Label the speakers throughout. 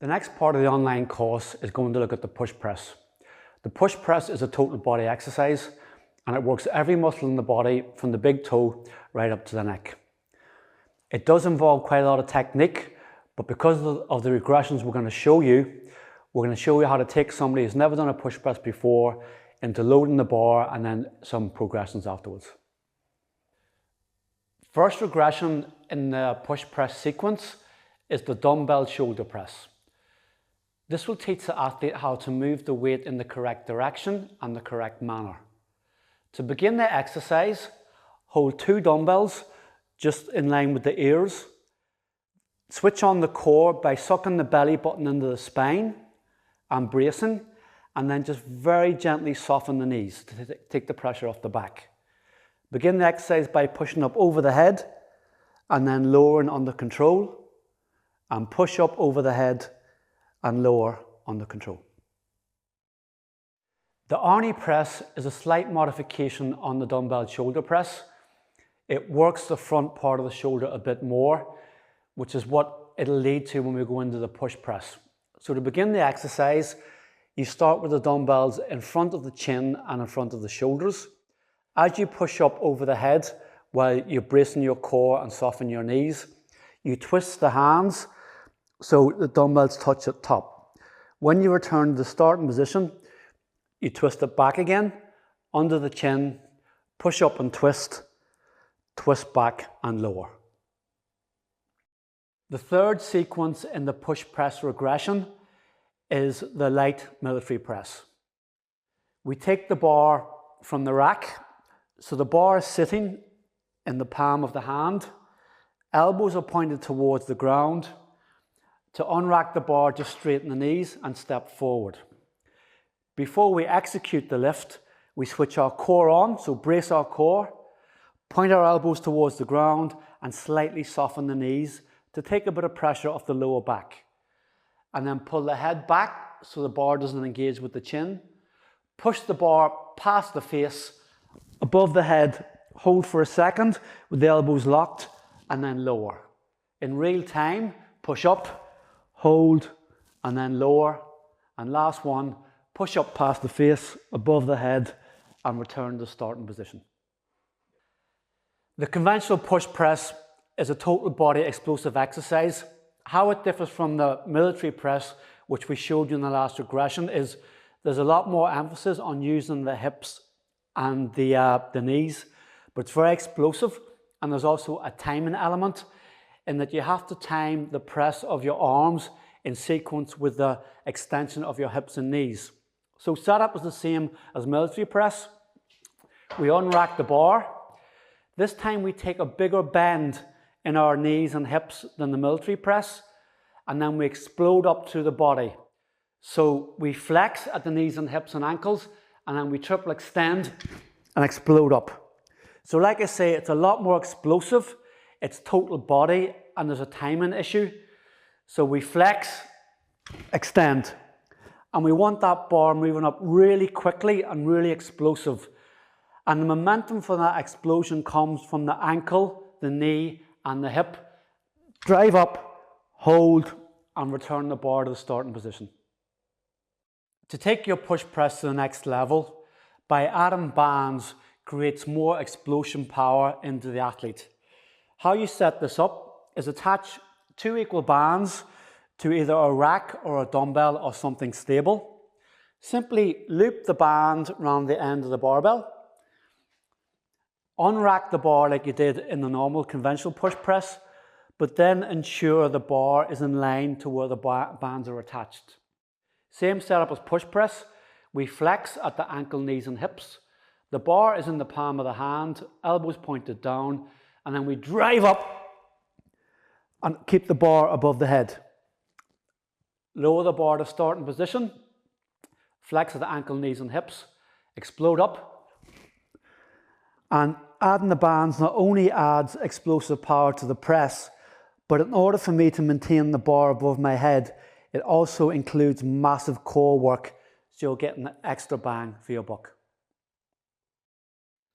Speaker 1: The next part of the online course is going to look at the push press. The push press is a total body exercise and it works every muscle in the body from the big toe right up to the neck. It does involve quite a lot of technique, but because of the regressions we're going to show you how to take somebody who's never done a push press before into loading the bar and then some progressions afterwards. First regression in the push press sequence is the dumbbell shoulder press. This will teach the athlete how to move the weight in the correct direction and the correct manner. To begin the exercise, hold 2 dumbbells just in line with the ears. Switch on the core by sucking the belly button into the spine and bracing, and then just very gently soften the knees to take the pressure off the back. Begin the exercise by pushing up over the head and then lowering under control, and push up over the head and lower under control. The Arnie press is a slight modification on the dumbbell shoulder press. It works the front part of the shoulder a bit more, which is what it'll lead to when we go into the push press. So to begin the exercise, you start with the dumbbells in front of the chin and in front of the shoulders. As you push up over the head while you're bracing your core and soften your knees, you twist the hands so the dumbbells touch at top. When you return to the starting position, you twist it back again, under the chin, push up and twist back and lower. The third sequence in the push press regression is the light military press. We take the bar from the rack, so the bar is sitting in the palm of the hand, elbows are pointed towards the ground. To unrack the bar, just straighten the knees and step forward. Before we execute the lift, we switch our core on, so brace our core, point our elbows towards the ground and slightly soften the knees to take a bit of pressure off the lower back. And then pull the head back so the bar doesn't engage with the chin. Push the bar past the face, above the head, hold for a second with the elbows locked and then lower. In real time, push up, hold and then lower. And last one, push up past the face, above the head and return to the starting position. The conventional push press is a total body explosive exercise. How it differs from the military press, which we showed you in the last regression, is there's a lot more emphasis on using the hips and the knees, but it's very explosive, and there's also a timing element in that you have to time the press of your arms in sequence with the extension of your hips and knees. So setup is the same as military press. We unrack the bar. This time we take a bigger bend in our knees and hips than the military press, and then we explode up through the body. So we flex at the knees and hips and ankles, and then we triple extend and explode up. So like I say, it's a lot more explosive, it's total body, and there's a timing issue. So we flex, extend, and we want that bar moving up really quickly and really explosive. And the momentum for that explosion comes from the ankle, the knee, and the hip. Drive up, hold, and return the bar to the starting position. To take your push press to the next level, by adding bands creates more explosion power into the athlete. How you set this up is attach 2 equal bands to either a rack or a dumbbell or something stable. Simply loop the band around the end of the barbell. Unrack the bar like you did in the normal conventional push press, but then ensure the bar is in line to where the bands are attached. Same setup as push press. We flex at the ankle, knees and hips. The bar is in the palm of the hand, elbows pointed down, and then we drive up and keep the bar above the head. Lower the bar to starting position, flex at the ankle, knees and hips, explode up, and adding the bands not only adds explosive power to the press, but in order for me to maintain the bar above my head, it also includes massive core work, so you'll get an extra bang for your buck.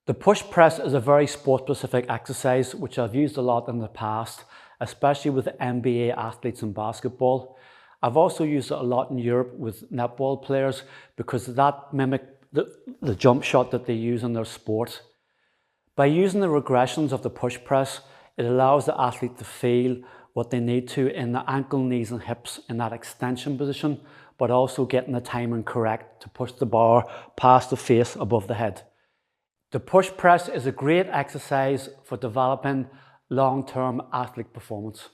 Speaker 1: The push press is a very sport-specific exercise, which I've used a lot in the past, especially with NBA athletes in basketball. I've also used it a lot in Europe with netball players because that mimics the jump shot that they use in their sport. By using the regressions of the push press, it allows the athlete to feel what they need to in the ankle, knees and hips in that extension position, but also getting the timing correct to push the bar past the face above the head. The push press is a great exercise for developing long-term athlete performance.